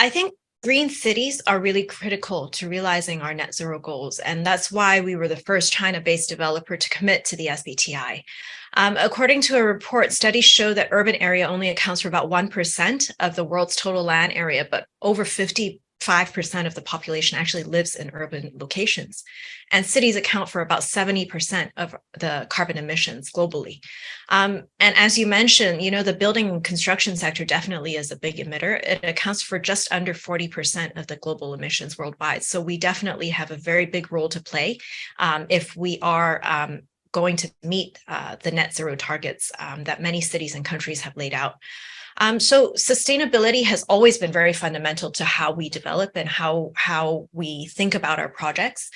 I think green cities are really critical to realizing our net zero goals. And that's why we were the first China-based developer to commit to the SBTI. According to a report, studies show that urban area only accounts for about 1% of the world's total land area, but over 55% of the population actually lives in urban locations. And cities account for about 70% of the carbon emissions globally. And as you mentioned, the building and construction sector definitely is a big emitter. It accounts for just under 40% of the global emissions worldwide. So we definitely have a very big role to play if we are going to meet the net zero targets that many cities and countries have laid out. So sustainability has always been very fundamental to how we develop and how we think about our projects.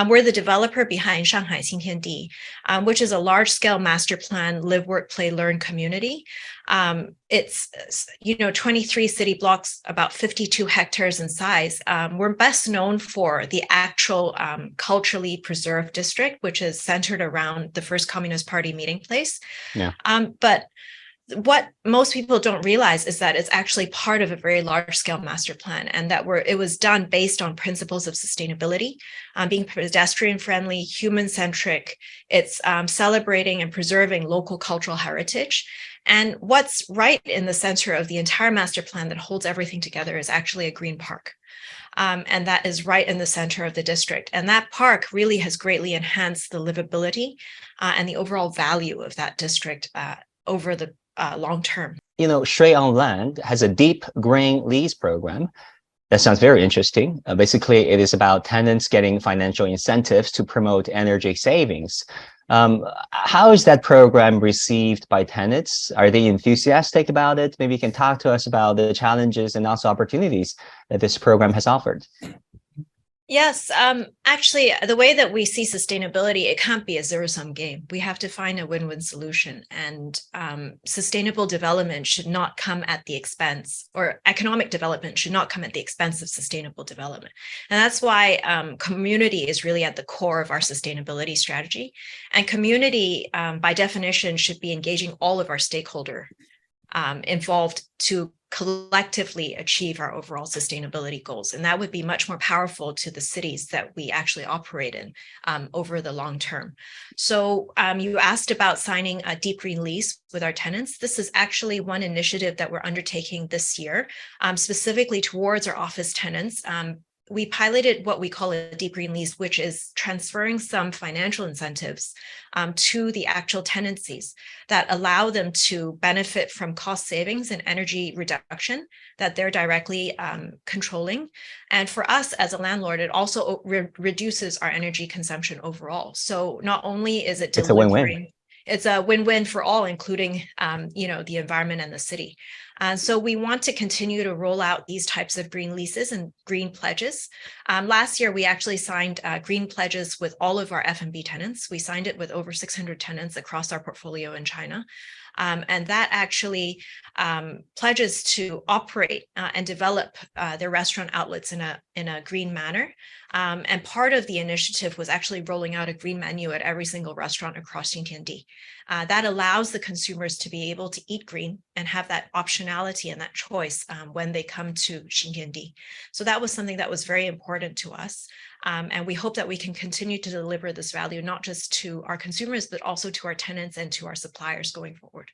We're the developer behind Shanghai Xintiandi, which is a large-scale master plan live, work, play, learn community. It's 23 city blocks, about 52 hectares in size. We're best known for the actual culturally preserved district, which is centered around the First Communist Party meeting place. Yeah. But what most people don't realize is that it's actually part of a very large-scale master plan, and that it was done based on principles of sustainability, being pedestrian-friendly, human-centric. It's celebrating and preserving local cultural heritage. And what's right in the center of the entire master plan that holds everything together is actually a green park. And that is right in the center of the district. And that park really has greatly enhanced the livability and the overall value of that district over the long term. Shui on Land has a deep green lease program. That sounds very interesting. Basically, it is about tenants getting financial incentives to promote energy savings. How is that program received by tenants? Are they enthusiastic about it? Maybe you can talk to us about the challenges and also opportunities that this program has offered. Yes, actually, the way that we see sustainability, it can't be a zero-sum game. We have to find a win-win solution, and sustainable development should not come at the expense, or economic development should not come at the expense of sustainable development. And that's why community is really at the core of our sustainability strategy. And community, by definition, should be engaging all of our stakeholders involved to collectively achieve our overall sustainability goals. And that would be much more powerful to the cities that we actually operate in over the long term. So you asked about signing a deep green lease with our tenants. This is actually one initiative that we're undertaking this year, specifically towards our office tenants. We piloted what we call a deep green lease, which is transferring some financial incentives to the actual tenancies that allow them to benefit from cost savings and energy reduction that they're directly controlling. And for us as a landlord, it also reduces our energy consumption overall. So not only is it delivering, it's a win-win. It's a win-win for all, including the environment and the city. So we want to continue to roll out these types of green leases and green pledges. Last year, we actually signed green pledges with all of our F&B tenants. We signed it with over 600 tenants across our portfolio in China. And that actually pledges to operate and develop their restaurant outlets in a green manner. And part of the initiative was actually rolling out a green menu at every single restaurant across Xintiandi. That allows the consumers to be able to eat green and have that optionality and that choice when they come to Xintiandi. So that was something that was very important to us. And we hope that we can continue to deliver this value, not just to our consumers, but also to our tenants and to our suppliers going forward.